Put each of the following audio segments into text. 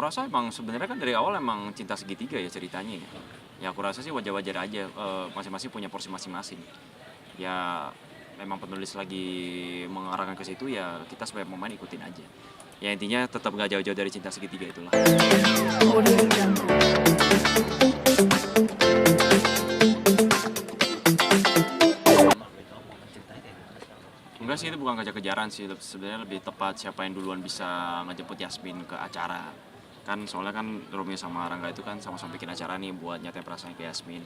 rasa emang sebenarnya kan dari awal emang cinta segitiga ya ceritanya ya. Ya aku rasa sih wajar-wajar aja, masing-masing punya porsi masing-masing. Ya memang penulis lagi mengarahkan ke situ ya kita sebagai pemain ikutin aja. Ya intinya tetap gak jauh-jauh dari cinta segitiga itulah. Enggak sih, itu bukan kejar-kejaran sih, sebenarnya lebih tepat siapa yang duluan bisa ngejemput Yasmin ke acara. Kan soalnya kan Romeo sama Rangga itu kan sama-sama bikin acara nih buat nyatain perasaan ke Yasmin.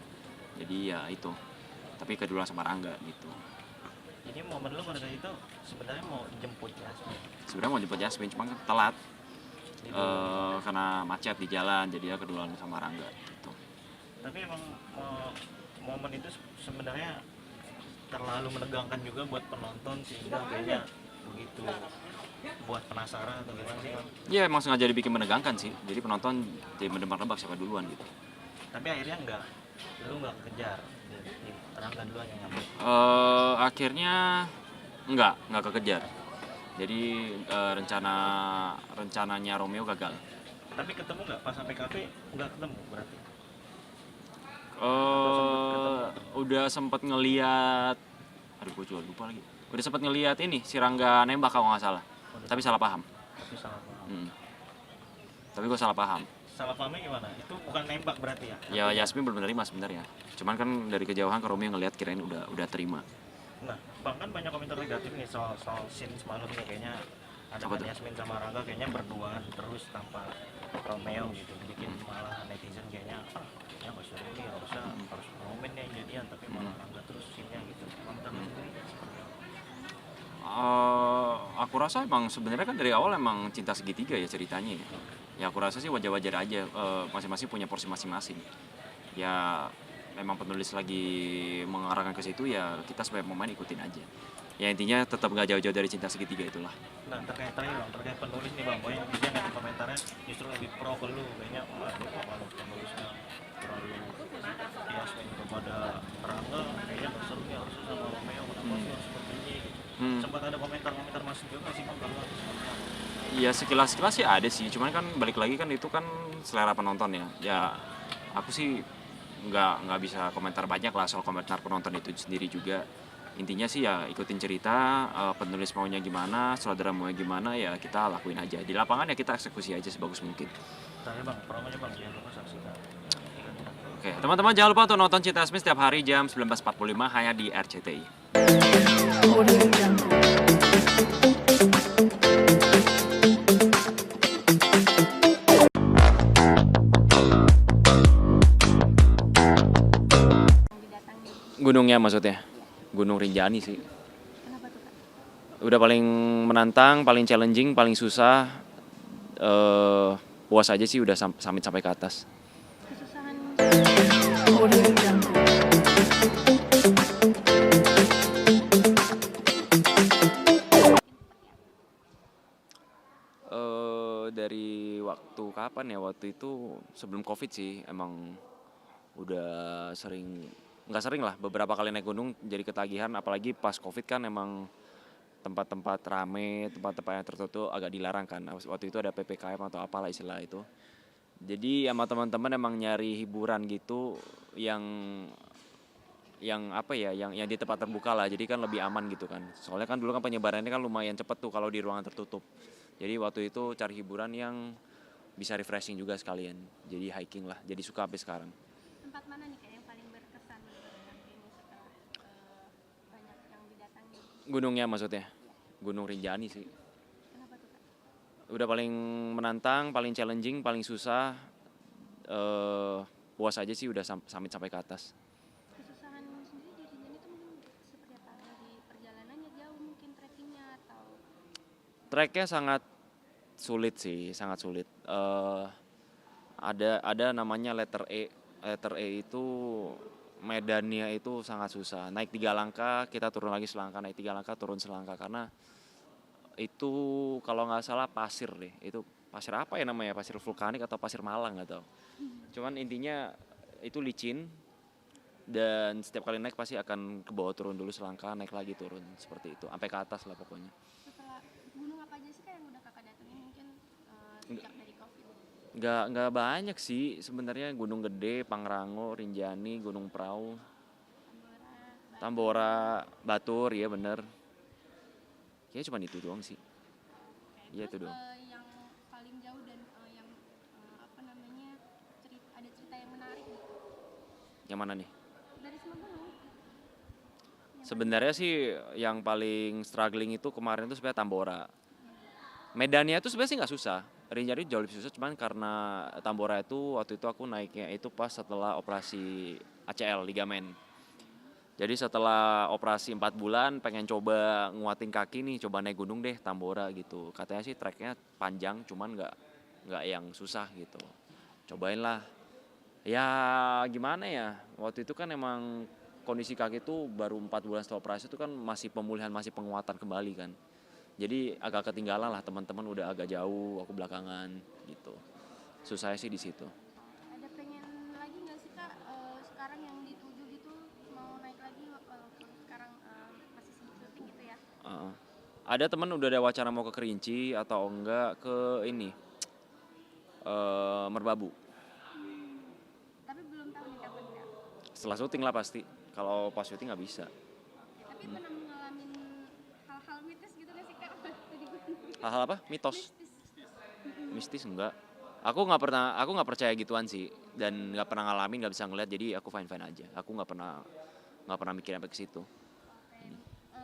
Jadi ya itu, tapi keduluan sama Rangga gitu. Jadi momen lu pada saat itu sebenarnya mau jemput Yasmin. Sebenarnya mau jemput Yasmin, cuma kan telat karena macet di jalan, jadi ya keduluan sama Rangga gitu. Tapi emang momen itu sebenarnya terlalu menegangkan juga buat penonton sehingga kayaknya begitu buat penasaran atau gimana sih Bang? Ya emang sengaja dibikin menegangkan sih, jadi penonton jadi menebak-nebak siapa duluan gitu. Tapi akhirnya lu nggak kejar, terangkan duluan yang ngambil. Akhirnya nggak kekejar. Jadi rencananya Romeo gagal. Tapi ketemu nggak pas sampai kafe? Nggak ketemu berarti. Udah sempet ngeliat, aduh gue juga lupa lagi. Udah sempet ngeliat ini si Rangga nembak kalau nggak salah. Tapi salah paham. Tapi salah paham. Tapi gue salah paham. Salah pahamnya gimana? Itu bukan nembak berarti ya? Ya Yasmin belum menerima sebenarnya. Cuman kan dari kejauhan ke Romeo ngeliat kirain udah terima. Nah, Bang kan banyak komentar negatif nih soal scene semalam nih, kayaknya ada Yasmin sama Rangga kayaknya berduaan terus tanpa Romeo gitu, bikin malah netizen kayaknya ya nggak usah ini harus momen yang jadian tapi malah Rangga terus scene-nya gitu. Komentar lu sendiri seperti apa? Aku rasa emang sebenarnya kan dari awal emang cinta segitiga ya ceritanya ya. Ya aku rasa sih wajar-wajar aja, masing-masing punya porsi masing-masing. Ya memang penulis lagi mengarahkan ke situ ya kita sebagai pemain ikutin aja. Ya intinya tetap gak jauh-jauh dari cinta segitiga itulah. Nah terkait terakhir Bang, terkait penulis nih Bang, banyak dia ngasih komentarnya justru lebih pro ke lu, kayaknya kalau penulisnya terlalu Yasmin kepada Rangga kayaknya nggak seru ya, harusnya sama Romeo kenapa sih harus seperti ini gitu. Sempat ada komentar masuk juga nggak sih Bang kalau seperti apa? Ya sekilas-sekilas sih ada sih, cuman kan balik lagi kan itu kan selera penonton ya. Ya aku sih nggak bisa komentar banyak lah soal komentar penonton itu sendiri juga. Intinya sih ya ikutin cerita, penulis maunya gimana, sutradara maunya gimana ya kita lakuin aja. Di lapangan ya kita eksekusi aja sebagus mungkin. Terakhir Bang, promonya Bang, jangan lupa saksikan. Oke, teman-teman jangan lupa untuk nonton Cinta Yasmin setiap hari jam 19.45 hanya di RCTI. Gunungnya maksudnya? Gunung Rinjani sih. Kenapa tuh Kak? Udah paling menantang, paling challenging, paling susah. Puas aja sih udah summit sampai ke atas. Kesusahan Dari waktu kapan ya? Waktu itu sebelum Covid sih emang udah nggak sering lah, beberapa kali naik gunung jadi ketagihan, apalagi pas Covid kan emang tempat-tempat rame, tempat-tempat yang tertutup agak dilarang kan. Waktu itu ada PPKM atau apalah istilah itu. Jadi sama teman-teman emang nyari hiburan gitu yang apa ya, yang di tempat terbuka lah, jadi kan lebih aman gitu kan. Soalnya kan dulu kan penyebarannya kan lumayan cepet tuh kalau di ruangan tertutup. Jadi waktu itu cari hiburan yang bisa refreshing juga sekalian. Jadi hiking lah, jadi suka sampai sekarang. tempat mana nih Kak yang paling berkesan nanti ini setelah banyak yang didatangi? Gunungnya maksudnya? Gunung Rinjani sih. Kenapa tuh Kak? Udah paling menantang, paling challenging, paling susah. Puas aja sih udah summit sampai ke atas. Kesusahan sendiri di Rinjani itu mungkin seperti apa? Dari perjalanannya jauh mungkin trekkingnya atau Treknya sangat sulit sih, sangat sulit. Ada namanya letter E. Letter E itu medannya itu sangat susah. Naik 3 langkah, kita turun lagi selangkah, naik 3 langkah, turun selangkah. Karena itu kalau nggak salah pasir deh. Itu pasir apa ya namanya? Pasir vulkanik atau pasir Malang nggak tahu. Cuman intinya itu licin. Dan setiap kali naik pasti akan ke bawah turun dulu selangkah, naik lagi turun. Seperti itu, sampai ke atas lah pokoknya. setelah gunung apa aja sih Kak yang udah Kakak datengin mungkin sejak dari Covid? Nggak banyak sih sebenarnya, Gunung Gede, Pangrango, Rinjani, Gunung Prau, Tambora, Batur, ya bener. Kayaknya cuma itu doang sih. Iya itu Terus doang. yang paling jauh dan yang apa namanya ada cerita yang menarik gitu Yang mana nih? dari semua gunung Sebenarnya sih yang paling struggling itu kemarin itu sebenarnya Tambora. Medannya itu sebenarnya sih nggak susah. Rinjani jauh lebih susah, cuman karena Tambora itu waktu itu aku naiknya itu pas setelah operasi ACL ligamen. Jadi setelah operasi 4 bulan pengen coba nguatin kaki nih, coba naik gunung deh Tambora gitu. Katanya sih treknya panjang, cuman nggak yang susah gitu. Cobain lah. Ya gimana ya, waktu itu kan emang kondisi kaki itu baru 4 bulan setelah operasi itu kan masih pemulihan, masih penguatan kembali kan. Jadi agak ketinggalan lah, teman-teman udah agak jauh, aku belakangan gitu. Susahnya sih di situ. ada pengen lagi nggak sih kak sekarang yang dituju gitu mau naik lagi walaupun sekarang masih syuting gitu ya Heeh. Ada teman udah ada wacana mau ke Kerinci atau enggak ke ini Merbabu. tapi belum tahu nih kapan kak Setelah syuting lah pasti. Kalau pas syuting nggak bisa. tapi pernah ngalamin hal-hal mitis gitu nggak sih kak waktu di gunung Hal-hal apa? Mitos? mistis Mistis enggak. Aku nggak percaya gituan sih, dan nggak pernah ngalamin, nggak bisa ngeliat, jadi aku fine fine aja. Aku nggak pernah mikir sampai ke situ.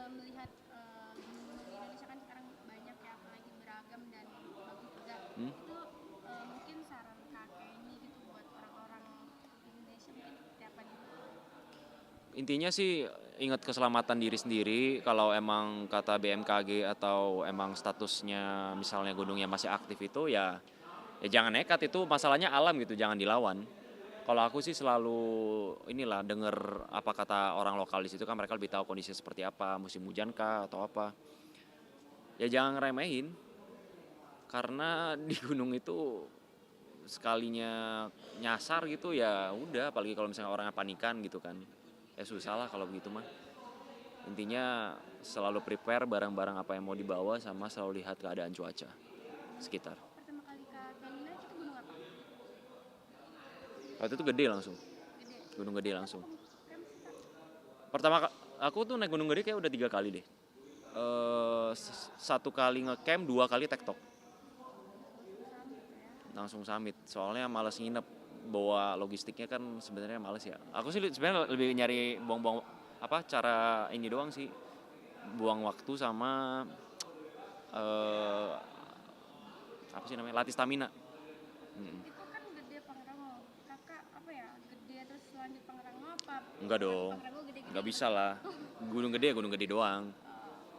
kayak melihat gunung-gunung di Indonesia kan sekarang banyak ya apalagi beragam dan bagus juga Hmm? itu mungkin saran kakek ini gitu buat orang-orang di Indonesia mungkin seperti apa gitu Intinya sih ingat keselamatan diri sendiri. Kalau emang kata BMKG atau emang statusnya misalnya gunungnya masih aktif itu ya jangan nekat, itu masalahnya alam gitu, jangan dilawan. Kalau aku sih selalu inilah denger apa kata orang lokal di situ, kan mereka lebih tahu kondisinya seperti apa, musim hujan kah atau apa. Ya jangan ngeremehin, karena di gunung itu sekalinya nyasar gitu ya udah, apalagi kalau misalnya orangnya panikan gitu kan. Ya susah lah kalau begitu mah. Intinya selalu prepare barang-barang apa yang mau dibawa, sama selalu lihat keadaan cuaca sekitar. pertama kali kak Dani naik itu gunung apa? Waktu itu gede langsung, Gede gunung gede langsung. camp sih kak Aku tuh naik gunung gede kayak udah 3 kali deh. 1 kali ngecamp, 2 kali tektok. Langsung summit. Soalnya males nginep, bawa logistiknya kan sebenarnya males ya. Aku sih sebenarnya lebih nyari buang-buang apa cara ini doang sih. Buang waktu sama eh apa sih namanya? Latih stamina. itu kan gede Pangrango kakak apa ya gede terus lanjut Pangrango apa Enggak dong. Pangrango gede-gede Enggak bisa lah. Gunung gede doang.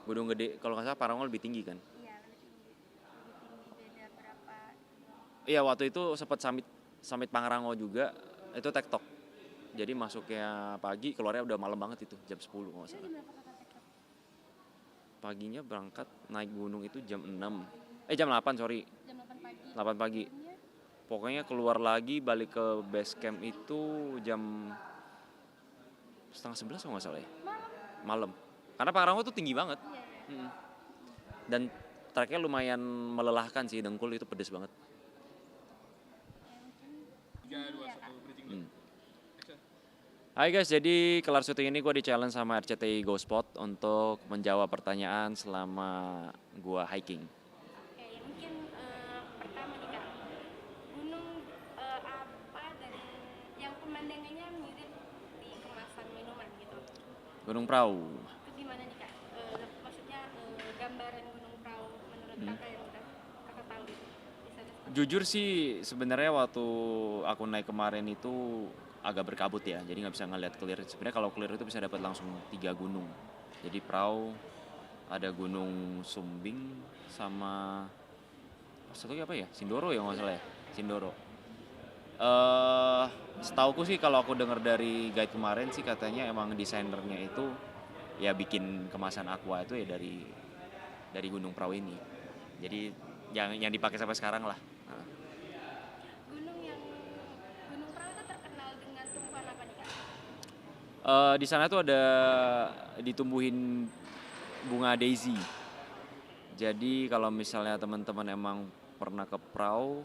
Gunung gede kalau nggak salah Parangol lebih tinggi kan. iya lebih tinggi beda berapa Iya, waktu itu sempat summit Pangrango juga, itu tektok. Jadi masuknya pagi, keluarnya udah malam banget itu, jam 10 kalau nggak itu salah. jam berapa kakak tektok Paginya berangkat naik gunung itu jam 6. Jam 8, sorry. jam 8 pagi 8 pagi. Turunnya Pokoknya keluar lagi balik ke base camp itu jam setengah 11 kalau nggak salah ya. malam Malam. Karena Pangrango tuh tinggi banget. iya Mm. Dan treknya lumayan melelahkan sih, dengkul itu pedes banget. ya mungkin Hmm. Hai guys, jadi kelar syuting ini gue di challenge sama RCTI Go Spot untuk menjawab pertanyaan selama gue hiking. oke ya mungkin pertama nih kak gunung apa dan yang pemandangannya mirip di kemasan minuman gitu Gunung Prau. itu gimana nih kak maksudnya gambaran gunung Prau menurut kakak yang udah kakak tahu gitu bisa deskripsi Jujur sih sebenarnya waktu aku naik kemarin itu agak berkabut ya, jadi nggak bisa ngeliat clear. Sebenarnya kalau clear itu bisa dapat langsung 3 gunung. Jadi Prau, ada Gunung Sumbing, sama satu lagi apa ya? Sindoro ya nggak salah ya? Sindoro. Setauku sih kalau aku dengar dari guide kemarin sih katanya emang desainernya itu ya bikin kemasan aqua itu ya dari Gunung Prau ini. Jadi yang dipakai sampai sekarang lah. Nah, gunung Prau itu terkenal dengan tumbuhan apa nih kak di sana tuh ada ditumbuhin bunga daisy. Jadi kalau misalnya teman-teman emang pernah ke Prau,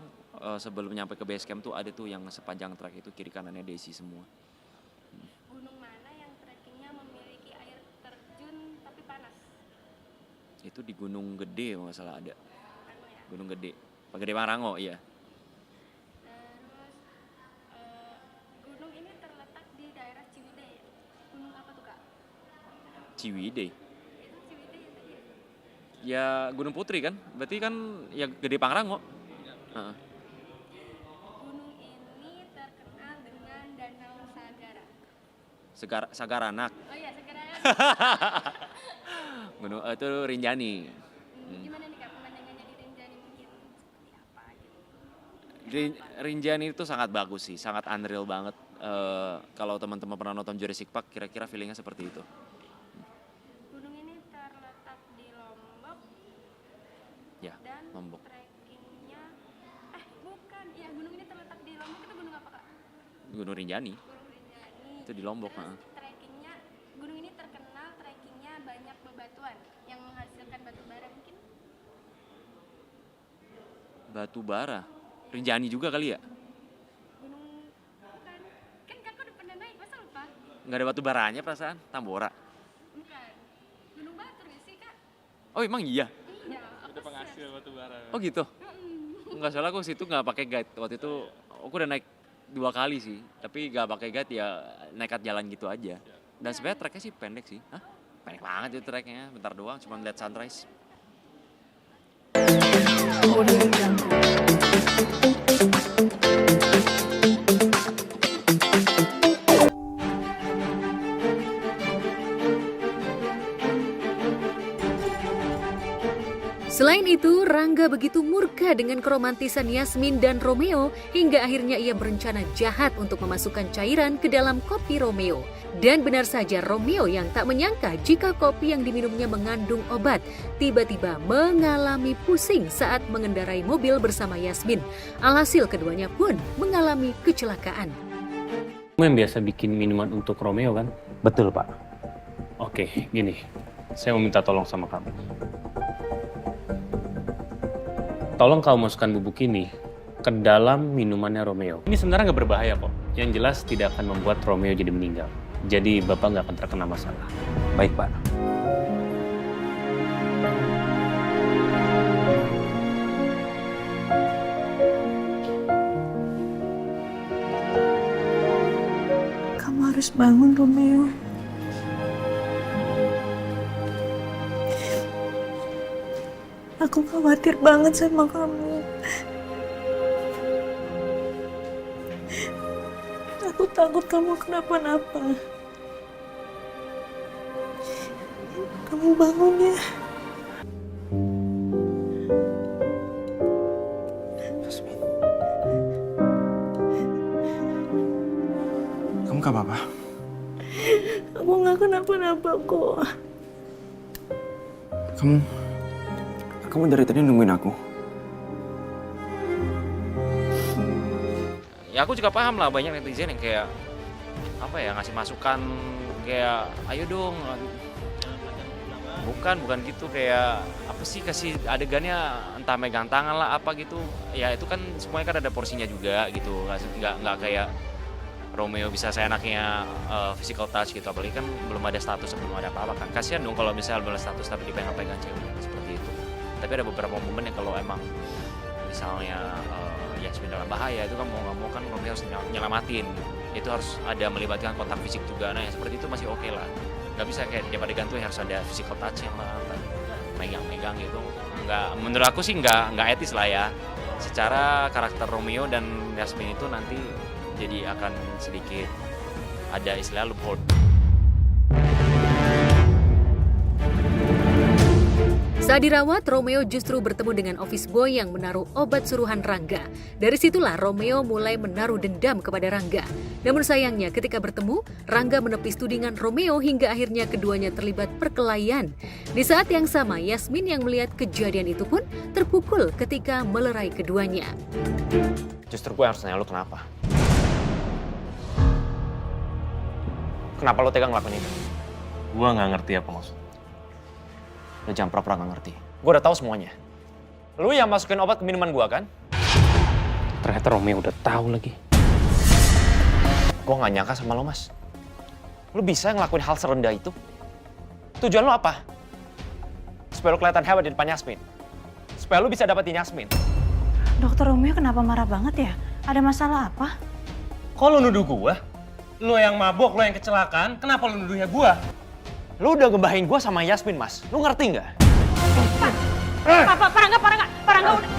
sebelum nyampe ke base camp tuh ada tuh yang sepanjang trek itu kiri kanannya desi semua. Gunung mana yang trekkingnya memiliki air terjun tapi panas? Itu di Gunung Gede kalau nggak salah ada. Anu ya. Gunung Gede. Pak Gede Marango, iya. Terus gunung ini terletak di daerah Ciwidey ya? Gunung apa tuh Kak? Ciwidey. Itu Ciwidey ya tadi ya? Ya Gunung Putri kan? Berarti kan ya Gede Pangrango. Heeh. Gunung ini terkenal dengan Danau Sagara. Sagaranak. Oh iya, Sagara. Gunung itu Rinjani. Gimana nih Kak pemandangannya di Rinjani mungkin seperti apa gitu? Rinjani itu sangat bagus sih, sangat unreal banget. Kalau teman-teman pernah nonton Jurassic Park, kira-kira feelingnya seperti itu. Gunung ini terletak di Lombok Ya, dan Lombok. trekkingnya bukan, ya gunung ini terletak di Lombok itu gunung apa Kak? Gunung Rinjani Gunung Rinjani. itu di Lombok. Terus trekkingnya, gunung ini terkenal trekkingnya banyak bebatuan yang menghasilkan batu bara mungkin? Batu bara. Rinjani juga kali ya? Gunung bukan, kan Kakak udah pernah naik masa lupa? Nggak ada batu baranya perasaan? Tambora. Bukan, Gunung Batur ya sih Kak? Oh emang iya? Iya, aku Penghasil batu bara. Oh gitu? Nggak salah aku situ nggak pakai guide. Waktu itu aku udah naik 2 kali sih. Tapi nggak pakai guide ya nekat jalan gitu aja. Dan sebenarnya treknya sih pendek sih. Hah? Pendek banget itu treknya. Bentar doang cuma lihat sunrise. Selain itu, Rangga begitu murka dengan keromantisan Yasmin dan Romeo hingga akhirnya ia berencana jahat untuk memasukkan cairan ke dalam kopi Romeo. Dan benar saja Romeo yang tak menyangka jika kopi yang diminumnya mengandung obat tiba-tiba mengalami pusing saat mengendarai mobil bersama Yasmin. Alhasil keduanya pun mengalami kecelakaan. Kamu yang biasa bikin minuman untuk Romeo kan? Betul, Pak. Oke, gini. Saya mau minta tolong sama kamu. Tolong kamu masukkan bubuk ini ke dalam minumannya Romeo. Ini sebenarnya nggak berbahaya kok. Yang jelas tidak akan membuat Romeo jadi meninggal. Jadi Bapak nggak akan terkena masalah. Baik, Pak. Kamu harus bangun, Romeo. Aku khawatir banget sama kamu. Aku takut kamu kenapa-napa. Kamu bangun ya. Yasmin. Kamu gak apa-apa? Aku gak kenapa-napa kok. Kamu dari tadi nungguin aku? Ya aku juga paham lah banyak netizen yang kayak apa ya ngasih masukan kayak ayo dong. Bukan gitu kayak apa sih kasih adegannya entah megang tangan lah apa gitu. Ya itu kan semuanya kan ada porsinya juga gitu. Nggak kayak Romeo bisa seenaknya physical touch gitu, apalagi kan belum ada status, belum ada apa-apa kan. Kasihan dong kalau misalnya belum ada status tapi dipegang-pegang cewek seperti itu. Tapi ada beberapa momen yang kalau emang misalnya Yasmin dalam bahaya itu kan mau nggak mau kan Romeo harus nyelamatin. Itu harus ada melibatkan kontak fisik juga. Nah yang seperti itu masih oke lah. Nggak bisa kayak tiap adegan tuh harus ada physical touch yang megang-megang gitu. Nggak, menurut aku sih nggak etis lah ya. Secara karakter Romeo dan Yasmin itu nanti jadi akan sedikit ada istilah loophole. Saat dirawat, Romeo justru bertemu dengan office boy yang menaruh obat suruhan Rangga. Dari situlah Romeo mulai menaruh dendam kepada Rangga. Namun sayangnya ketika bertemu, Rangga menepis tudingan Romeo hingga akhirnya keduanya terlibat perkelahian. Di saat yang sama, Yasmin yang melihat kejadian itu pun terpukul ketika melerai keduanya. Justru gue harus nanya lu kenapa? Kenapa lo tega ngelakuin itu? Gua nggak ngerti apa maksud. Lo jangan pura-pura gak ngerti. Gue udah tahu semuanya. Lu yang masukin obat ke minuman gue kan? Ternyata Romeo udah tahu lagi. Gue gak nyangka sama lo, Mas. Lo bisa ngelakuin hal serendah itu? Tujuan lo apa? Supaya lo kelihatan hebat di depan Yasmin. Supaya lo bisa dapetin Yasmin. Dokter Romeo kenapa marah banget ya? Ada masalah apa? Kok lo nuduh gua? Lo yang mabok, lo yang kecelakaan, kenapa lo nuduhnya gua? Lo udah ngebahain gue sama Yasmin, Mas. Lo ngerti nggak? Parangga udah.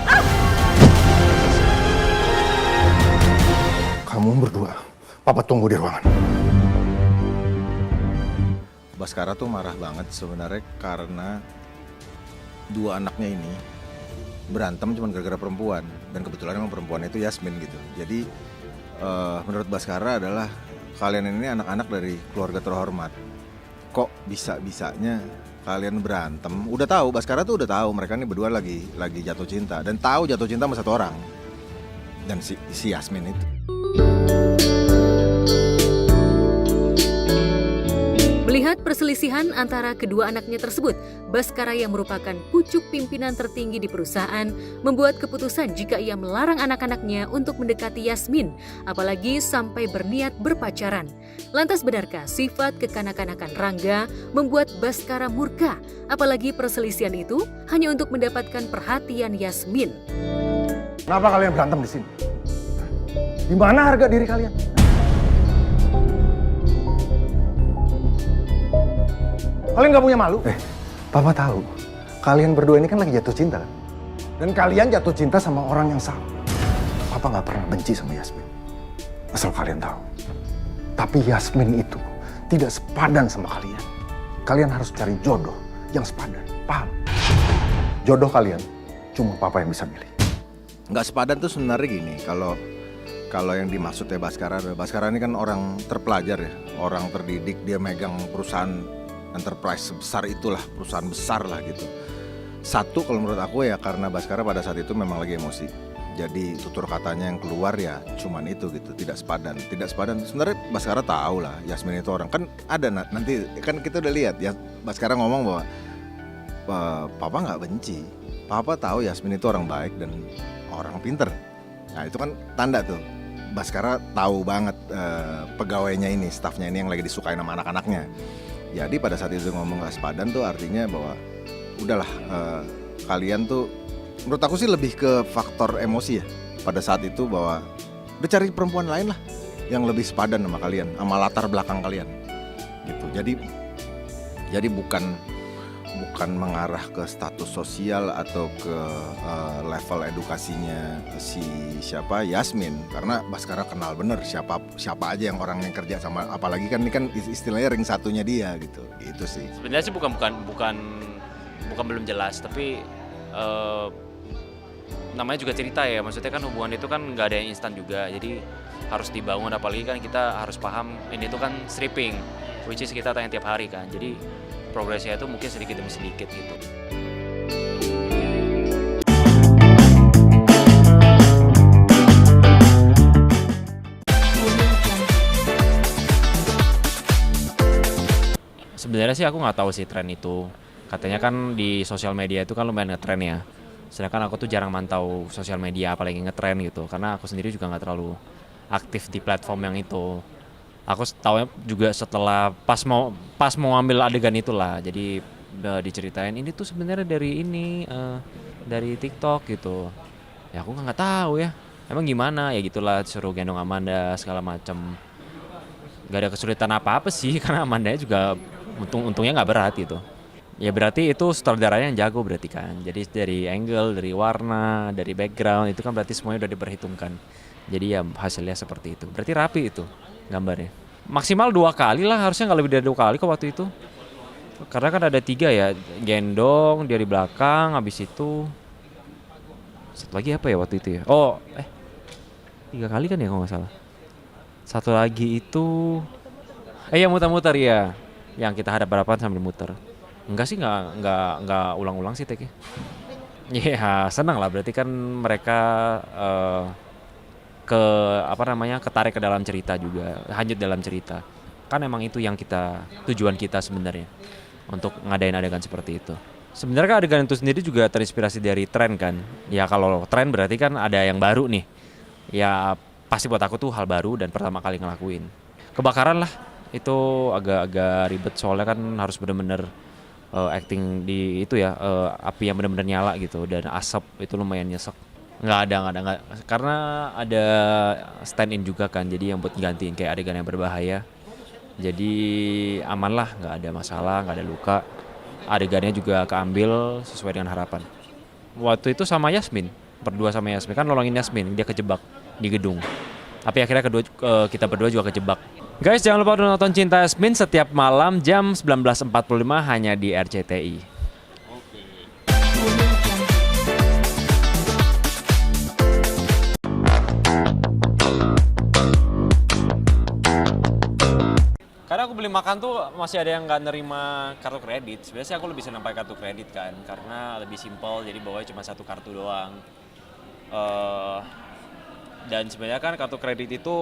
Kamu berdua, Papa tunggu di ruangan. Baskara tuh marah banget sebenarnya karena dua anaknya ini berantem cuma gara-gara perempuan. Dan kebetulan emang perempuan itu Yasmin gitu. Jadi menurut Baskara adalah kalian ini anak-anak dari keluarga terhormat. Kok bisa-bisanya kalian berantem? Udah tahu, Baskara tuh udah tahu mereka ini berdua lagi jatuh cinta. Dan tahu jatuh cinta sama satu orang. Dan si Yasmin itu. Melihat perselisihan antara kedua anaknya tersebut, Baskara yang merupakan pucuk pimpinan tertinggi di perusahaan membuat keputusan jika ia melarang anak-anaknya untuk mendekati Yasmin, apalagi sampai berniat berpacaran. Lantas benarkah sifat kekanak-kanakan Rangga membuat Baskara murka, apalagi perselisihan itu hanya untuk mendapatkan perhatian Yasmin? Kenapa kalian berantem di sini? Di mana harga diri kalian? Kalian gak punya malu? Papa tahu. Kalian berdua ini kan lagi jatuh cinta kan? Dan kalian jatuh cinta sama orang yang salah. Papa gak pernah benci sama Yasmin. Asal kalian tahu. Tapi Yasmin itu tidak sepadan sama kalian. Kalian harus cari jodoh yang sepadan. Paham? Jodoh kalian cuma Papa yang bisa milih. Gak sepadan tuh sebenarnya gini. Kalau yang dimaksudnya Baskara ini kan orang terpelajar ya. Orang terdidik, dia megang perusahaan enterprise sebesar itulah, perusahaan besar lah gitu. Satu kalau menurut aku ya karena Baskara pada saat itu memang lagi emosi. Jadi tutur katanya yang keluar ya cuman itu gitu, tidak sepadan. Sebenarnya Baskara tahu lah Yasmin itu orang, kan ada nanti kan kita udah lihat ya Baskara ngomong bahwa Papa nggak benci. Papa tahu Yasmin itu orang baik dan orang pinter. Nah itu kan tanda tuh Baskara tahu banget pegawainya ini, stafnya ini yang lagi disukai sama anak-anaknya. Jadi pada saat itu ngomong gak sepadan tuh artinya bahwa udahlah kalian tuh menurut aku sih lebih ke faktor emosi ya. Pada saat itu bahwa udah cari perempuan lain lah yang lebih sepadan sama kalian, sama latar belakang kalian gitu. Jadi bukan mengarah ke status sosial atau ke level edukasinya si Yasmin, karena Baskara kenal bener siapa aja yang orang yang kerja sama, apalagi kan ini kan istilahnya ring satunya dia gitu. Itu sih Sebenarnya sih bukan belum jelas, tapi namanya juga cerita ya. Maksudnya kan hubungan itu kan nggak ada yang instan juga, jadi harus dibangun. Apalagi kan kita harus paham ini tuh kan stripping, which is kita tayang tiap hari kan. Jadi progresnya itu mungkin sedikit demi sedikit gitu. Sebenarnya sih aku nggak tahu sih tren itu. Katanya kan di sosial media itu kan lumayan ngetren ya. Sedangkan aku tuh jarang mantau sosial media apalagi ngetren gitu. Karena aku sendiri juga nggak terlalu aktif di platform yang itu. Aku tahu juga setelah pas mau ambil adegan itulah. Jadi diceritain ini tuh sebenarnya dari dari TikTok gitu. Ya aku nggak tahu ya. Emang gimana ya gitulah, suruh gendong Amanda segala macem. Gak ada kesulitan apa-apa sih karena Amanda juga untungnya nggak berat gitu. Ya berarti itu sutradaranya yang jago berarti kan. Jadi dari angle, dari warna, dari background itu kan berarti semuanya udah diperhitungkan. Jadi ya hasilnya seperti itu. Berarti rapi itu gambarnya. Maksimal 2 kali lah, harusnya nggak lebih dari 2 kali kok waktu itu. Karena kan ada 3 ya, gendong, dia di belakang, habis itu satu lagi apa ya waktu itu ya? 3 kali kan ya kalau nggak salah. Satu lagi itu yang muter-muter ya, yang kita hadap-hadapan sambil muter. Enggak sih, nggak ulang-ulang sih take-nya. Ya senang lah, berarti kan mereka ketarik ke dalam cerita juga, hanyut dalam cerita. Kan emang itu yang tujuan kita sebenarnya untuk ngadain adegan seperti itu. Sebenarnya kan adegan itu sendiri juga terinspirasi dari tren kan. Ya kalau tren berarti kan ada yang baru nih. ya pasti buat aku tuh hal baru dan pertama kali ngelakuin. Kebakaran lah, itu agak ribet soalnya kan harus bener-bener acting di itu ya, api yang bener-bener nyala gitu dan asap itu lumayan nyesek. Nggak ada. Karena ada stand in juga kan, jadi yang buat gantiin kayak adegan yang berbahaya. Jadi aman lah, nggak ada masalah, nggak ada luka. Adegannya juga keambil sesuai dengan harapan. Waktu itu sama Yasmin, berdua sama Yasmin, kan nolongin Yasmin, dia kejebak di gedung. Tapi akhirnya kita berdua juga kejebak. Guys, jangan lupa nonton Cinta Yasmin setiap malam jam 19.45 hanya di RCTI. Karena aku beli makan tuh masih ada yang nggak nerima kartu kredit. Sebenarnya sih aku lebih senang pakai kartu kredit kan, karena lebih simpel, jadi bawanya cuma satu kartu doang. Dan sebenarnya kan kartu kredit itu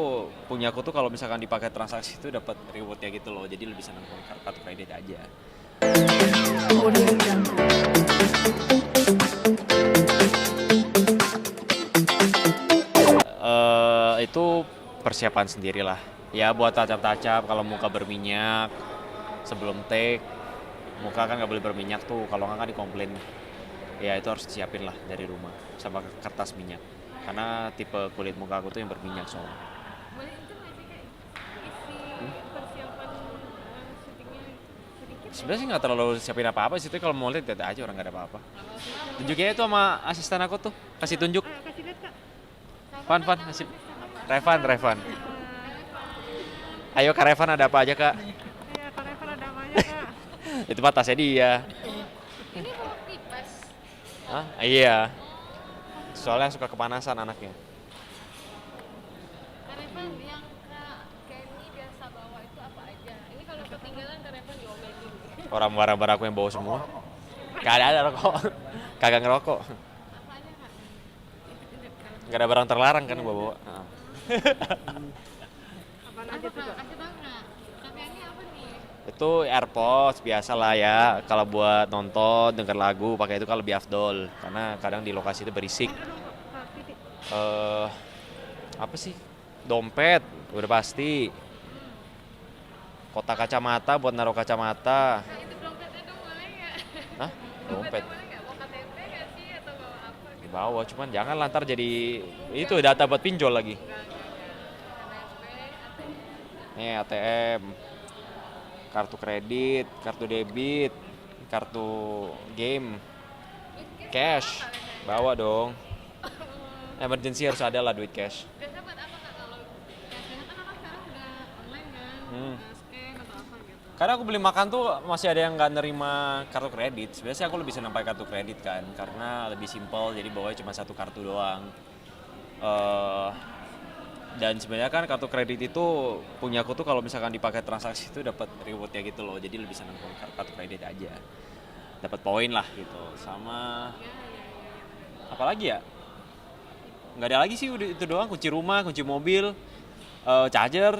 punya aku tuh kalau misalkan dipakai transaksi itu dapat rewardnya gitu loh, jadi lebih senang pakai kartu kredit aja. Itu persiapan sendirilah. Ya buat tacap-tacap kalau muka berminyak sebelum take, muka kan nggak boleh berminyak tuh, kalau nggak kan dikomplain. Ya itu harus disiapin lah dari rumah sama kertas minyak. Karena tipe kulit muka aku tuh yang berminyak soalnya. Boleh itu nggak sih kayak isi persiapan syutingnya sedikit? Sebenarnya sih nggak terlalu siapin apa-apa sih, kalau mau lihat aja orang nggak ada apa-apa. Tunjukin itu sama asisten aku tuh, kasih tunjuk. Kasih lihat Kak. Van, kasih. Revan. Ayo Kak Revan, ada apa aja Kak? Iya, Kak Revan ada apa aja Kak? Itu mah tasnya dia. Ini bawa kipas. Hah? Iya. Soalnya suka kepanasan anaknya. Kak Revan, yang Kak Kenny biasa bawa itu apa aja? Ini kalau ketinggalan Kak Revan diomelin. Orang barang-barang aku yang bawa semua. Gak ada rokok. Kagak ngerokok. Apa aja Kak? Gak ada barang terlarang kan gua bawa. Nah. Apaan aja tuh Kak? Kasih tau Kak. Kak Kenny apa nih? Itu AirPods biasa lah ya. Kalau buat nonton, denger lagu, pakai itu kan lebih afdol. Karena kadang di lokasi itu berisik. Apa sih? Dompet, udah pasti. Kotak kacamata buat naruh kacamata. Nah, itu dompetnya dong boleh nggak? Hah? Dompet? Boleh nggak? Bawa KTP nggak sih atau bawa apa gitu? Bawa, cuman jangan lantar jadi itu data buat pinjol lagi. Nih ATM, kartu kredit, kartu debit, kartu game, cash, bawa dong. Emergency harus ada lah duit cash. Biasa buat apa Kak kalau biasanya kan orang sekarang udah online kan, udah scan atau apa gitu. Karena aku beli makan tuh masih ada yang nggak nerima kartu kredit. Sebenarnya sih aku lebih senang pakai kartu kredit kan, karena lebih simpel, jadi bawanya cuma satu kartu doang. Dan sebenarnya kan kartu kredit itu punya aku tuh kalau misalkan dipakai transaksi itu dapat rewardnya gitu loh, jadi lebih senang pakai kartu kredit aja. Dapat poin lah gitu. Sama apalagi ya? Nggak ada lagi sih, udah itu doang. Kunci rumah, kunci mobil, charger,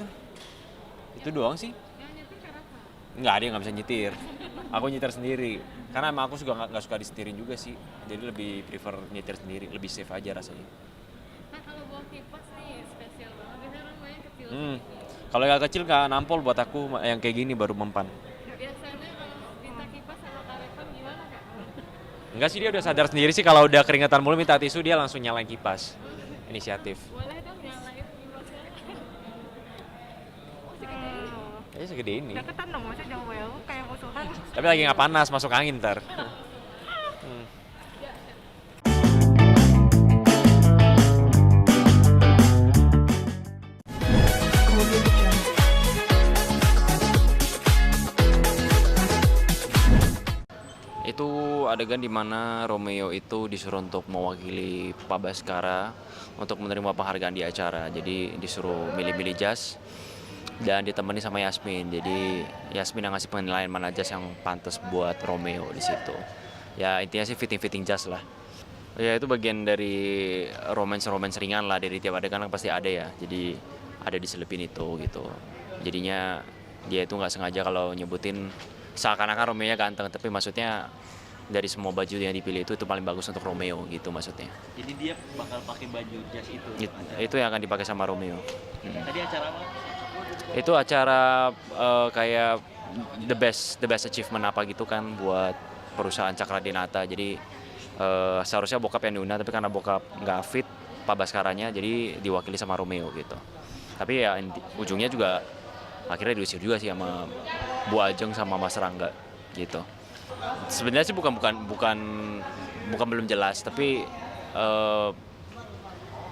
itu doang sih. Nggak ada yang nggak bisa nyetir. Aku nyetir sendiri. Karena emang aku juga nggak suka disetirin juga sih. Jadi lebih prefer nyetir sendiri, lebih safe aja rasanya. Nah kalau bawa kipas nih spesial banget, biasanya orang banyak kecil. Kalau yang kecil nggak nampol buat aku, yang kayak gini baru mempan. Biasanya kalau minta kipas sama Kak Revan gimana Kak? Enggak sih, dia udah sadar sendiri sih kalau udah keringetan mulu minta tisu, dia langsung nyalain kipas. Inisiatif. Boleh dong nyalain kipasnya. Kayaknya segede ini. Deketan dong, maksudnya jauh ya, kayak musuhan. Tapi lagi nggak panas, masuk angin ntar. Itu adegan dimana Romeo itu disuruh untuk mewakili Pak Baskara untuk menerima penghargaan di acara. Jadi disuruh milih-milih jas dan ditemani sama Yasmin. Jadi Yasmin yang ngasih penilaian mana jas yang pantas buat Romeo di situ. Ya intinya sih fitting jas lah. Ya itu bagian dari romance ringan lah, dari tiap adegan kan pasti ada ya. Jadi ada diselipin itu gitu. Jadinya dia itu nggak sengaja kalau nyebutin seakan-akan Romeo-nya ganteng, tapi maksudnya dari semua baju yang dipilih itu paling bagus untuk Romeo gitu maksudnya. Jadi dia bakal pakai baju jas itu. Itu yang akan dipakai sama Romeo. Tadi acara apa? Itu acara kayak the best achievement apa gitu kan buat perusahaan Cakradinata. Jadi seharusnya bokap yang diundang, tapi karena bokap nggak fit Pak Baskaranya, jadi diwakili sama Romeo gitu. Tapi ya ujungnya juga akhirnya diusir juga sih sama Bu Ajeng sama Mas Rangga gitu. Sebenarnya sih bukan belum jelas, tapi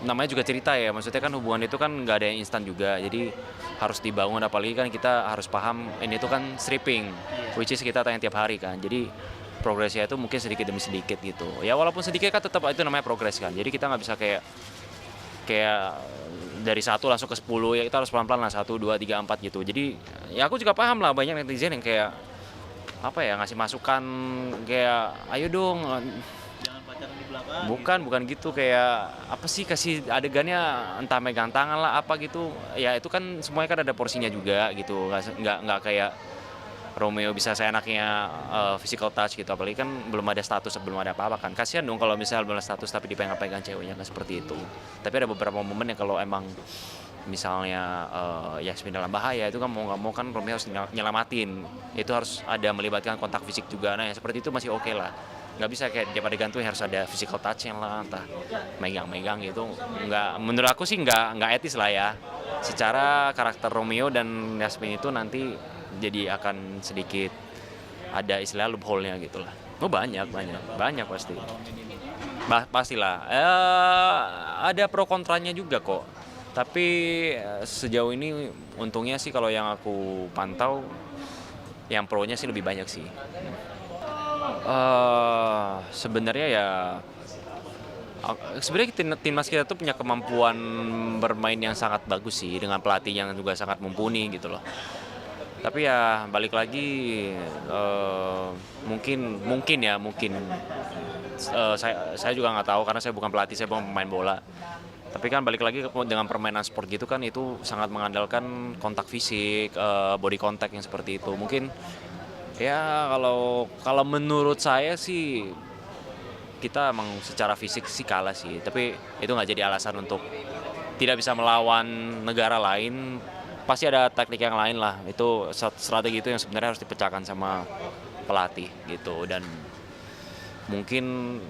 namanya juga cerita ya, maksudnya kan hubungan itu kan nggak ada yang instan juga, jadi harus dibangun, apalagi kan kita harus paham ini tuh kan stripping, which is kita tayang tiap hari kan, jadi progresnya itu mungkin sedikit demi sedikit gitu. Ya walaupun sedikit kan tetap itu namanya progres kan, jadi kita nggak bisa kayak dari 1 langsung ke 10, ya kita harus pelan-pelan lah, 1, 2, 3, 4 gitu. Jadi ya aku juga paham lah banyak netizen yang kayak apa ya, ngasih masukan kayak ayo dong, Jangan pacaran di belakang. bukan gitu, kayak apa sih, kasih adegannya entah megang tangan lah apa gitu. Ya itu kan semuanya kan ada porsinya juga gitu, nggak kayak Romeo bisa seenaknya physical touch gitu, apalagi kan belum ada status, belum ada apa-apa kan. Kasihan dong kalau misalnya belum ada status tapi dipegang-pegang ceweknya kan, seperti itu. Tapi ada beberapa momen yang kalau emang misalnya Yasmin dalam bahaya, itu kan mau nggak mau kan Romeo harus nyelamatin, itu harus ada melibatkan kontak fisik juga. Nah yang seperti itu masih oke lah, nggak bisa kayak dia pada gantung harus ada physical touch-nya lah, entah megang-megang gitu. Nggak, menurut aku sih nggak etis lah ya. Secara karakter Romeo dan Yasmin itu nanti jadi akan sedikit ada istilah loophole-nya gitu lah. Oh banyak pasti. Pastilah. Ada pro kontranya juga kok. Tapi sejauh ini untungnya sih kalau yang aku pantau, yang pro-nya sih lebih banyak sih. Sebenarnya ya, sebenarnya timnas kita tuh punya kemampuan bermain yang sangat bagus sih, dengan pelatih yang juga sangat mumpuni gitu loh. Tapi ya balik lagi, mungkin saya juga nggak tahu karena saya bukan pelatih, saya bukan pemain bola. Tapi kan balik lagi dengan permainan sport gitu kan, itu sangat mengandalkan kontak fisik, body contact yang seperti itu. Mungkin ya kalau menurut saya sih kita emang secara fisik sih kalah sih, tapi itu nggak jadi alasan untuk tidak bisa melawan negara lain. Pasti ada teknik yang lain lah, itu strategi itu yang sebenarnya harus dipecahkan sama pelatih gitu, dan mungkin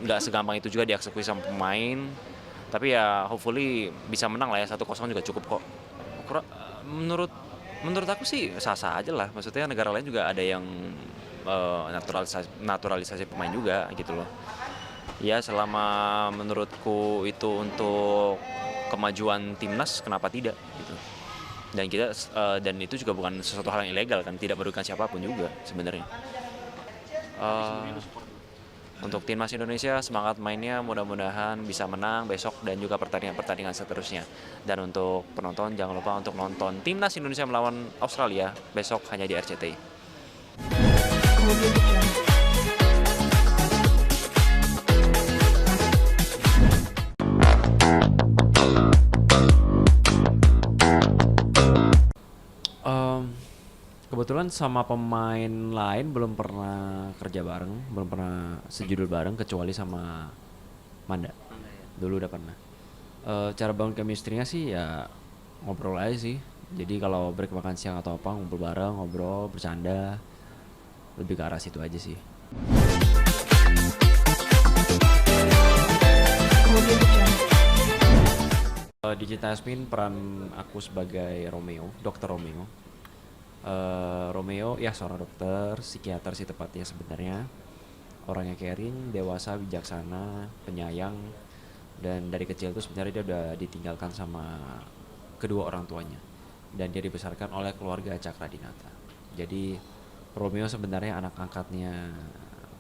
nggak segampang itu juga dieksekusi sama pemain. Tapi ya hopefully bisa menang lah ya, 1-0 juga cukup kok. Menurut aku sih sah-sah aja lah, maksudnya negara lain juga ada yang naturalisasi pemain juga gitu loh. Ya selama menurutku itu untuk kemajuan timnas, kenapa tidak gitu. Dan itu juga bukan sesuatu hal yang ilegal kan, tidak merugikan siapapun juga sebenarnya. Untuk timnas Indonesia, semangat mainnya, mudah-mudahan bisa menang besok dan juga pertandingan seterusnya. Dan untuk penonton, jangan lupa untuk nonton timnas Indonesia melawan Australia besok hanya di RCTI. Kebetulan sama pemain lain belum pernah kerja bareng, belum pernah sejudul bareng, kecuali sama Manda. Dulu udah pernah. Cara bangun chemistry-nya sih ya ngobrol aja sih. Jadi kalau break makan siang atau apa, ngumpul bareng, ngobrol, bercanda. Lebih ke arah situ aja sih. Di Cinta Yasmin, peran aku sebagai Romeo, Dr. Romeo. Romeo ya seorang dokter, psikiater sih tepatnya sebenarnya. Orangnya caring, dewasa, bijaksana, penyayang. Dan dari kecil tuh sebenarnya dia udah ditinggalkan sama kedua orang tuanya. Dan dia dibesarkan oleh keluarga Cakradinata. Jadi Romeo sebenarnya anak angkatnya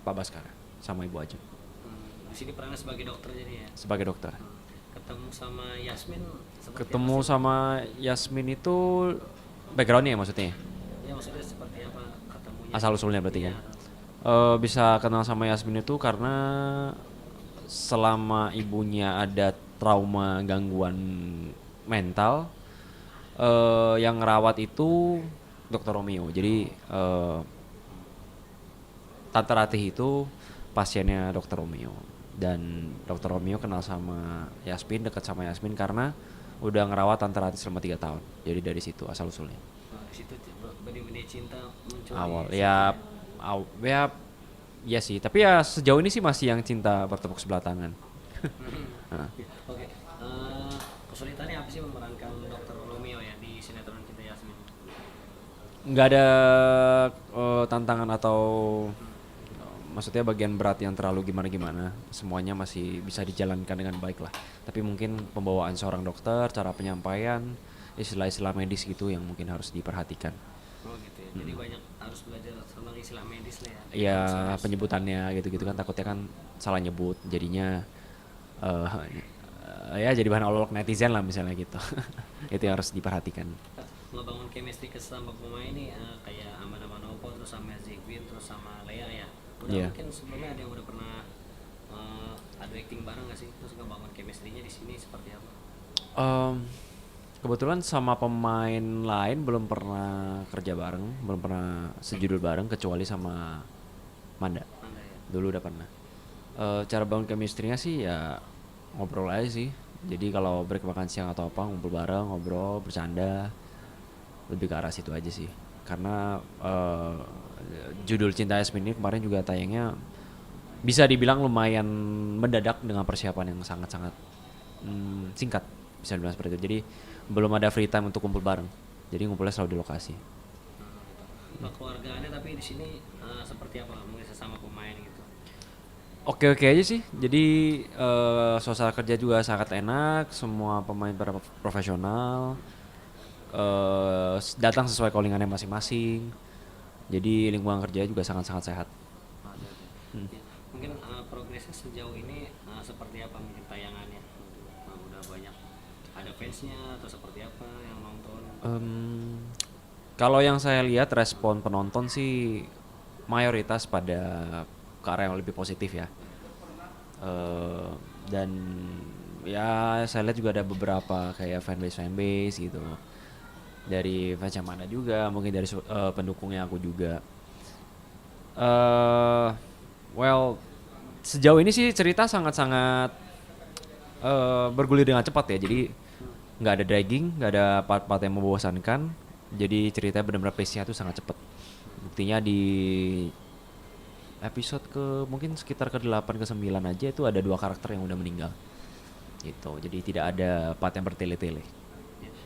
Pak Baskara sama Ibu Ajeng. Di sini perannya sebagai dokter jadi ya. Sebagai dokter. Ketemu sama Yasmin. Ketemu sama Yasmin itu backgroundnya maksudnya? Ya maksudnya seperti apa ketemunya? Asal usulnya berarti kan? Bisa kenal sama Yasmin itu karena selama ibunya ada trauma gangguan mental, yang ngerawat itu Dr. Romeo. Jadi Tante Ratih itu pasiennya Dokter Romeo, dan Dokter Romeo kenal sama Yasmin, dekat sama Yasmin karena udah ngerawat Tante Ratih selama 3 tahun. Jadi dari situ asal usulnya. Di situ benih-benih cinta muncul. Awal ya, ya sih. Tapi ya sejauh ini sih masih yang cinta bertepuk sebelah tangan. Nah. Oke. Kesulitannya apa sih memerankan Dokter Romeo ya di sinetron Cinta Yasmin? Nggak ada tantangan atau maksudnya bagian berat yang terlalu gimana-gimana. Semuanya masih bisa dijalankan dengan baik lah. Tapi mungkin pembawaan seorang dokter, cara penyampaian, istilah-istilah medis gitu yang mungkin harus diperhatikan. Oh gitu ya. Jadi banyak harus belajar tentang istilah medis lah ya. Iya, penyebutannya gitu-gitu kan takutnya kan salah nyebut, jadinya ya jadi bahan olok netizen lah misalnya gitu. Itu yang harus diperhatikan. Ngebangun chemistry sama pemain ini kayak Amanda Manopo, terus sama Zegwin, terus sama Lea ya. Udah mungkin sebelumnya ada yang udah pernah adu acting bareng gak sih? Terus ngebangun chemistry-nya di sini seperti apa? Kebetulan sama pemain lain belum pernah kerja bareng, belum pernah sejudul bareng kecuali sama Manda. Manda ya. Dulu udah pernah. Cara bangun chemistry-nya sih ya ngobrol aja sih. Jadi kalau break makan siang atau apa ngumpul bareng, ngobrol, bercanda. Lebih ke arah situ aja sih. Karena judul Cinta Yasmin ini kemarin juga tayangnya bisa dibilang lumayan mendadak dengan persiapan yang sangat-sangat singkat, bisa dibilang seperti itu. Jadi belum ada free time untuk kumpul bareng. Jadi ngumpulnya selalu di lokasi. Keluargaannya tapi di sini seperti apa? Mungkin sesama pemain gitu. Oke-oke aja sih. Jadi suasana kerja juga sangat enak, semua pemain profesional. Datang sesuai callingannya masing-masing. Jadi lingkungan kerja juga sangat-sangat sehat. Ya. Mungkin progresnya sejauh ini seperti apa mungkin tayangannya? Udah banyak ada fansnya atau seperti apa yang nonton? Kalau yang saya lihat respon penonton sih mayoritas pada ke arah yang lebih positif ya. Dan ya saya lihat juga ada beberapa kayak fanbase gitu. Dari fans yang mana juga, mungkin dari pendukungnya aku juga. Well, sejauh ini sih cerita sangat-sangat bergulir dengan cepat ya. Jadi nggak ada dragging, nggak ada part-part yang membosankan. Jadi ceritanya benar-benar pace-nya tuh sangat cepat. Buktinya di episode mungkin sekitar ke-8 ke-9 aja itu ada 2 karakter yang udah meninggal. Gitu. Jadi tidak ada part yang bertele-tele.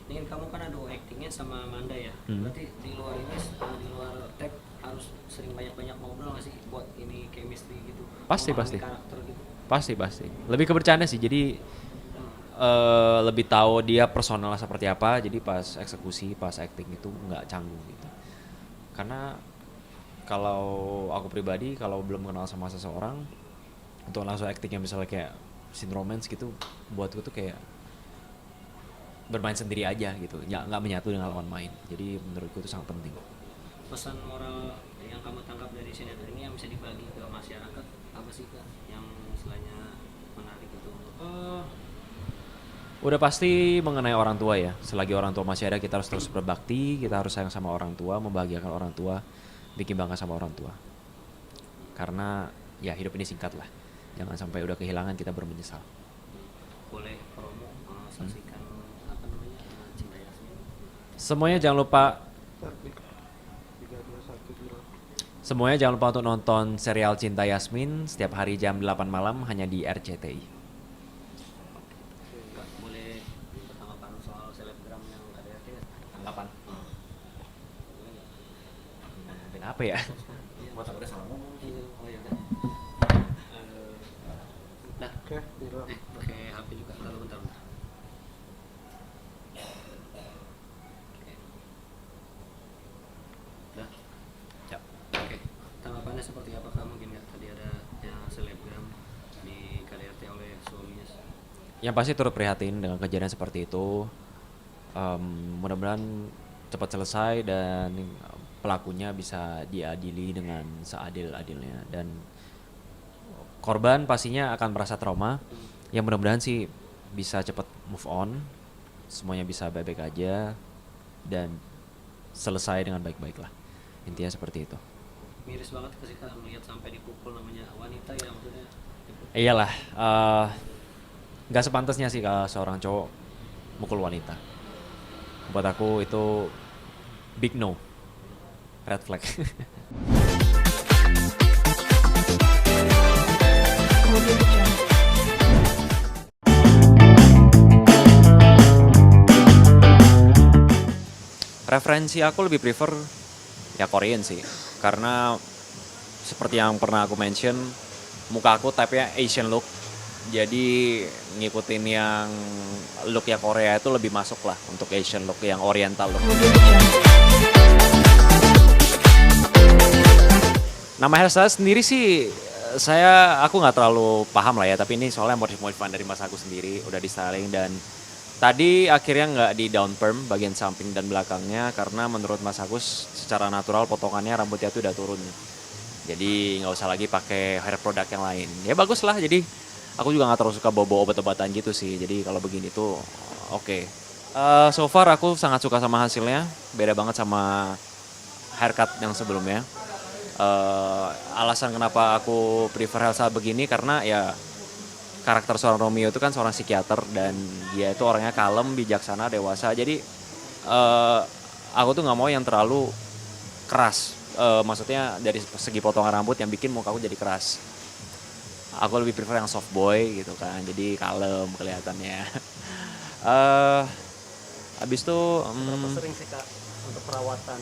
Ini kamu kan ada actingnya sama Amanda ya. Berarti di luar ini, di luar tag harus sering banyak-banyak ngobrol nggak sih buat ini chemistry gitu? Pasti. Karakter gitu. Pasti. Lebih ke bercanda sih. Jadi lebih tahu dia personalnya seperti apa. Jadi pas eksekusi, pas acting itu nggak canggung gitu. Karena kalau aku pribadi kalau belum kenal sama seseorang untuk langsung actingnya misalnya kayak scene romance gitu, buatku tuh kayak bermain sendiri aja gitu, nggak menyatu dengan lawan main. Jadi menurutku itu sangat penting. Pesan moral yang kamu tangkap dari sinetron ini yang bisa dibagi ke masyarakat apa sih Kak? Yang istilahnya menarik itu? Udah pasti mengenai orang tua ya. Selagi orang tua masih ada kita harus terus berbakti, kita harus sayang sama orang tua, membahagiakan orang tua, bikin bangga sama orang tua. Karena ya hidup ini singkat lah. Jangan sampai udah kehilangan kita baru menyesal. Boleh promo saksikan apa namanya Cinta Yasmin. Semuanya jangan lupa untuk nonton serial Cinta Yasmin setiap hari jam 8 malam hanya di RCTI. Kak, boleh tanggapan soal selebgram yang ada ya? Tanggapan? Apa ya? Buat aku udah salah ngomong. Oh ya udah. Nah, oke, HP juga. Lalu bentar. Dah. Ya. Oke. Tanggapannya seperti apa Kak? Mungkin ya tadi ada yang selebgram di KDRT oleh suaminya. Yang pasti turut prihatin dengan kejadian seperti itu. Mudah-mudahan cepat selesai dan pelakunya bisa diadili dengan seadil-adilnya, dan korban pastinya akan merasa trauma. Yang mudah-mudahan sih bisa cepat move on, semuanya bisa baik-baik aja dan selesai dengan baik-baik lah. Intinya seperti itu. miris banget ketika melihat sampai dipukul namanya wanita ya maksudnya. Iyalah, nggak sepantasnya sih kalau seorang cowok mukul wanita. Buat aku itu big no, red flag. Referensi aku lebih prefer ya Korean sih, karena seperti yang pernah aku mention, muka aku type-nya Asian look, jadi ngikutin yang look ya Korea itu lebih masuk lah untuk Asian look, yang Oriental look. Nama hairstyle sendiri sih aku nggak terlalu paham lah ya, tapi ini soalnya modif-modifan dari mas aku sendiri, udah di styling dan tadi akhirnya nggak di down perm bagian samping dan belakangnya karena menurut mas Agus secara natural potongannya rambutnya tuh udah turun. Jadi nggak usah lagi pakai hair product yang lain. Ya bagus lah, jadi aku juga nggak terlalu suka bawa obat-obatan gitu sih. Jadi kalau begini tuh oke. So far aku sangat suka sama hasilnya, beda banget sama haircut yang sebelumnya. Alasan kenapa aku prefer hairstyle begini karena ya karakter seorang Romeo itu kan seorang psikiater dan dia itu orangnya kalem, bijaksana, dewasa. Jadi aku tuh nggak mau yang terlalu keras. Maksudnya dari segi potongan rambut yang bikin muka aku jadi keras. Aku lebih prefer yang soft boy gitu kan, jadi kalem kelihatannya. Habis itu Berapa sering sih Kak untuk perawatan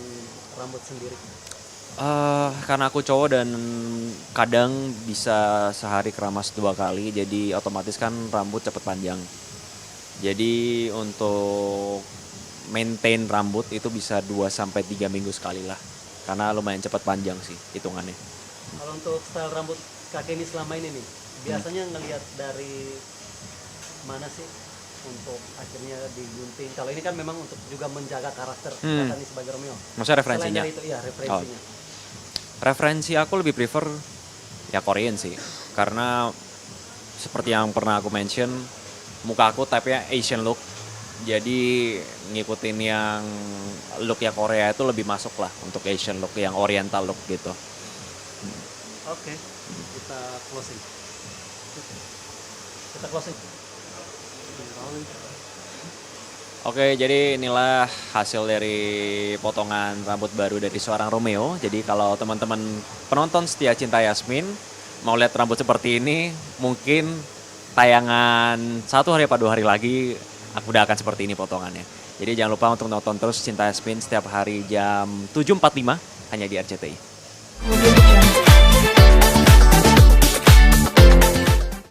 rambut sendiri? karena aku cowok dan kadang bisa sehari keramas 2 kali, jadi otomatis kan rambut cepet panjang. Jadi untuk maintain rambut itu bisa 2-3 minggu sekali lah, karena lumayan cepet panjang sih hitungannya. Kalau untuk style rambut kakek ini selama ini nih, biasanya ngelihat dari mana sih untuk akhirnya digunting? Kalau ini kan memang untuk juga menjaga karakter kakak ini sebagai Romeo. Maksudnya referensinya? Selain dari itu, ya referensinya. Referensi aku lebih prefer ya Korean sih, karena seperti yang pernah aku mention, muka aku type-nya Asian look, jadi ngikutin yang look ya Korea itu lebih masuk lah untuk Asian look, yang Oriental look gitu. Oke, kita closing. Kita closing. Oke, jadi inilah hasil dari potongan rambut baru dari seorang Romeo. Jadi kalau teman-teman penonton setia Cinta Yasmin mau lihat rambut seperti ini, mungkin tayangan 1 hari atau 2 hari lagi aku udah akan seperti ini potongannya. Jadi jangan lupa untuk nonton terus Cinta Yasmin setiap hari jam 7.45 hanya di RCTI.